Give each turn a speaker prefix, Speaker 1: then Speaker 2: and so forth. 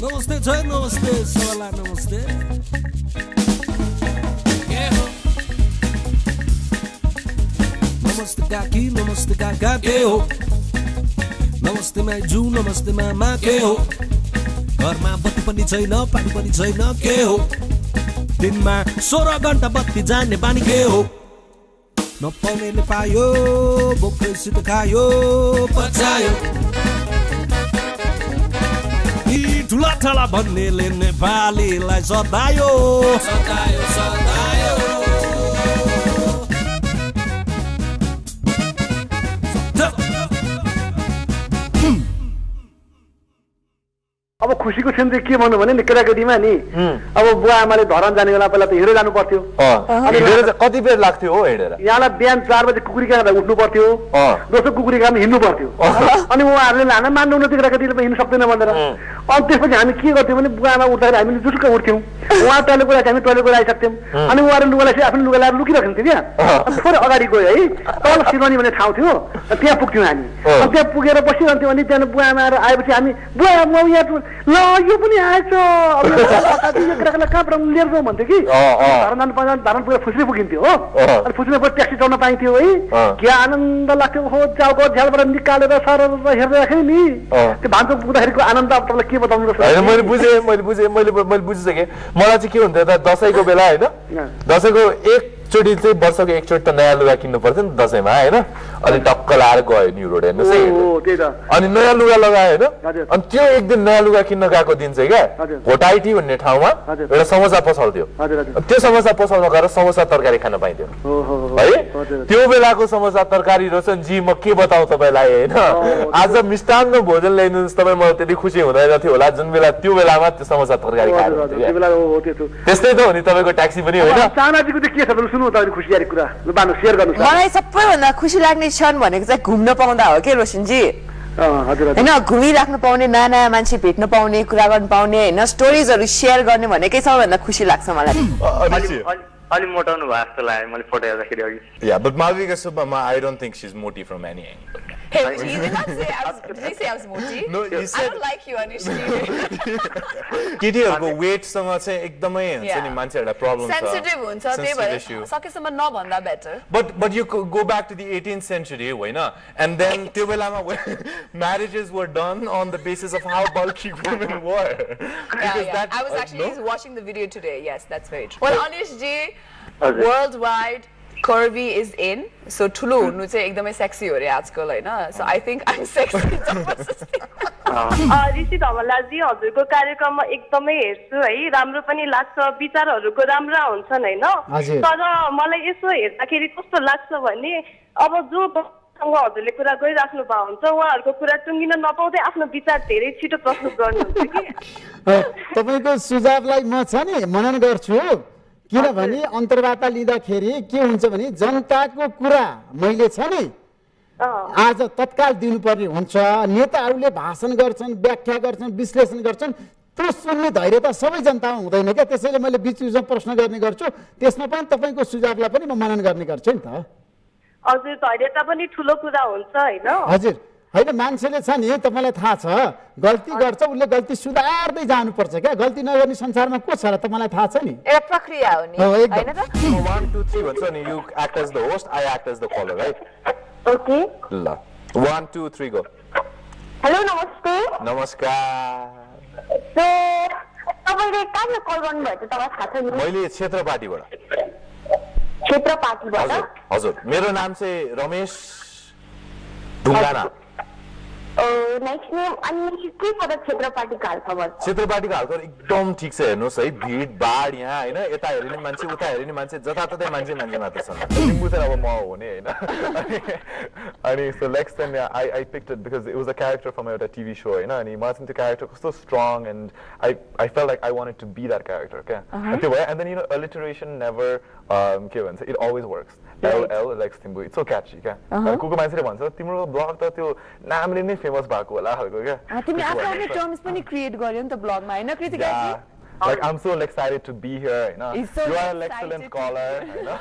Speaker 1: नमस्ते जय नमस्ते सबैलाई नमस्ते नमस्ते काकी नमस्ते काका के हो नमस्ते माइजू नमस्ते मामा के हो घरमा बत्ती पनि छैन पानी पनि छैन के हो दिनमा 16 घण्टा बत्ती जाने बानी के हो नपाउनेले पायो बोक्दैसित खायो बचायो यी ठुला ठुला भन्नेले नेपालीलाई सतायो सतायो सतायो
Speaker 2: अब खुसीको क्षण चाहिँ के भन्नु भने नि केटाकेटीमा नि अब बुवा आमाले धरान जाने बेला पहिला त हिँडेर जानु पर्थ्यो
Speaker 3: कति बेर लाग्थ्यो हो हिँडेर
Speaker 2: यहाँलाई बिहान 4 बजे कुकुरी खाँदा उठ्नु पर्थ्यो दोस्रो कुकुरी खाँदा हिँड्नु पर्थ्यो अनि उहाँहरूले लान मान्नुहुन्न त्यो केटाकेटीले हिँड्नु सक्दैन भनेर अनि त्यसपछि हामी के गर्थ्यौँ भने बुवा आमा उठ्दाखेरि हामीले जुटुक्क उठ्थ्यौँ उहाँ टोइलेट गएर हामी टोइलेट गएर आइसक्थ्यौँ अनि उहाँले लुगा लगाएपछि आफ्नो लुगा लगाएर लुकिराख्थ्यो क्या अनि थोरै अगाडि गयो है तल सिरमनी भन्ने ठाउँ थियो त्यहाँ पुग्थ्यौँ हामी अनि त्यहाँ पुगेर बसिरहन्थ्यौँ अनि त्यहाँ बुवा आमाहरू आएपछि हामी बुवा म यहाँ ल यो पनि आएछ अब यो केटाकेटीलाई कहाँबाट लिएर जाउँ भन्थ्यो कि धरान पुगेर फुस्री पुगिन्थ्यो हो अनि फुस्रीबाट ट्याक्सी चढ्न पाइन्थ्यो है के आनन्द लाग्थ्यो हो जाउको झ्यालबाट निकालेर सर हेर्दै राखेँ नि त्यो भान्चो पुग्दाखेरिको आनन्द अब तपाईँलाई के बताउनु
Speaker 3: मैले बुझिसकेँ मलाई चाहिँ के हुन्थ्यो त दसैँको बेला होइन दसैँको एकचोटि चाहिँ वर्षको एकचोटि त नयाँ लुगा किन्नु पर्थ्यो नि दसैँमा होइन अनि टक्क लाएर गयो न्यु रोड हेर्नुहोस् अनि नयाँ लुगा लगायो होइन अनि त्यो एक दिन नयाँ लुगा किन्न गएको दिन चाहिँ क्या होटाइटी भन्ने ठाउँमा एउटा समोसा पसल्थ्यो त्यो समोसा पसलमा गएर समोसा तरकारी खान पाइन्थ्यो है त्यो बेलाको समोसा तरकारी रोशनजी म के बताउँ तपाईँलाई होइन आज मिष्टान्न भोजन ल्याइदिनुहोस् तपाईँ म त्यति खुसी हुँदैन थियो होला जुन बेला त्यो बेलामा त्यो समोसा तरकारी खाएर त्यस्तै त हो नि तपाईँको ट्याक्सी पनि होइन
Speaker 4: मलाई सबैभन्दा खुसी लाग्ने क्षण भनेको चाहिँ घुम्न पाउँदा हो के रोशनजी होइन घुमिराख्नु पाउने नयाँ नयाँ मान्छे भेट्न पाउने कुरा गर्नु पाउने होइन स्टोरिजहरू सेयर गर्ने भनेकै सबैभन्दा खुसी लाग्छ मलाई
Speaker 5: अलि मोटाउनु भयो जस्तो लाग्यो मैले फोटो हेर्दाखेरि अघि
Speaker 3: Yeah, but Malvika Subba, I don't think she's moody from any angle.
Speaker 4: Hey, you did not say did you say I was moody?
Speaker 3: No, you said...
Speaker 4: I don't like you, Anushri.
Speaker 3: केटीहरुको वेटसँग चाहिँ एकदमै हुन्छ नि मान्छेहरुलाई problem छ
Speaker 4: sensitive हुन्छ त्यही भएर सकेसम्म नभन्दा better
Speaker 3: but you go back to the 18th century होइन and then त्यो बेलामा marriages were done on the basis of how bulky women were.
Speaker 4: Yeah. I was actually watching the video today. Yes, that's very true. Well, Anushji, worldwide curvy is in. So ठुलो हुनु चाहिँ एकदमै sexy हो रे आजकल हैन. So I think I'm sexy.
Speaker 6: ऋषि धमलाजी हजुरको कार्यक्रममा एकदमै हेर्छु है राम्रो पनि लाग्छ विचारहरुको राम्रा हुन्छन् हैन तर मलाई यसो हेर्दाखेरि कस्तो लाग्छ भने अब जो सँग हजुरले कुरा गरिराख्नु भएको हुन्छ उहाँहरुको कुरा टुङ्गिन नपाउँदै आफ्नो विचार धेरै छिटो प्रस्तुत गर्नुहुन्छ कि
Speaker 7: तपाईको सुझावलाई म छ नि मनन गर्छु किनभने अन्तर्वार्ता लिँदाखेरि के हुन्छ भने जनताको कुरा मैले छ नि आज तत्काल दिनुपर्ने हुन्छ नेताहरूले भाषण गर्छन् व्याख्या गर्छन् विश्लेषण गर्छन् त्यो सुन्ने धैर्य त सबै जनतामा हुँदैन क्या त्यसैले मैले बीचमा प्रश्न गर्ने गर्छु त्यसमा पनि तपाईको सुझावलाई पनि म मनन गर्ने गर्छु नि त
Speaker 6: हजुर धैर्यता पनि ठुलो कुरा हुन्छ हैन
Speaker 7: हजुर हैन मान्छेले छ नि तपाईलाई थाहा छ गल्ती गर्छ उले गल्ती सुधार्दै जानुपर्छ क्या गल्ती नगर्ने संसारमा को छ र तपाईलाई थाहा छ नि
Speaker 4: एउटा प्रक्रिया हो नि हैन त
Speaker 3: 1 2 3 भन्छ नि you act as the host I act as the caller right
Speaker 6: okay
Speaker 3: ल 1 2 3 गो
Speaker 6: हेलो नमस्ते
Speaker 3: नमस्कार
Speaker 6: सो तपाईले कहाँ कल गर्नु भएको तपाईलाई थाहा छ नि
Speaker 3: मैले क्षेत्रपाटीबाट हजुर मेरो नाम चाहिँ रमेश ढुङ्गाना
Speaker 6: नेक्स्ट नेम अनि के पद क्षेत्रपाटीको हालखबर
Speaker 3: क्षेत्रपाटीको हालखबर एकदम ठिक छ हेर्नुहोस् है भिड बाढ यहाँ हैन यता हेर्ने मान्छे उता हेर्ने मान्छे जताततै मान्छे मात्र छन् लिम्बू चाहिँ अब म हो नि हैन अनि so next time I picked it because it was a character from a TV show हैन अनि मलाई चाहिँ त्यो क्यारेक्टर कस्तो strong and I felt like I wanted to be that character okay and then you know alliteration never के भन्छ it always works LL like Timbu it's so catchy क्या कुको मान्छेले भन्छ तिम्रो ब्लग त त्यो नामले नै फेमस भएको होला हल्को क्या
Speaker 4: तिमीले आफ्नो टर्म्स पनि क्रिएट गर्यौ नि त ब्लगमा हैन कृतिका जी
Speaker 3: like I'm so excited to be here you know you are an excellent caller you know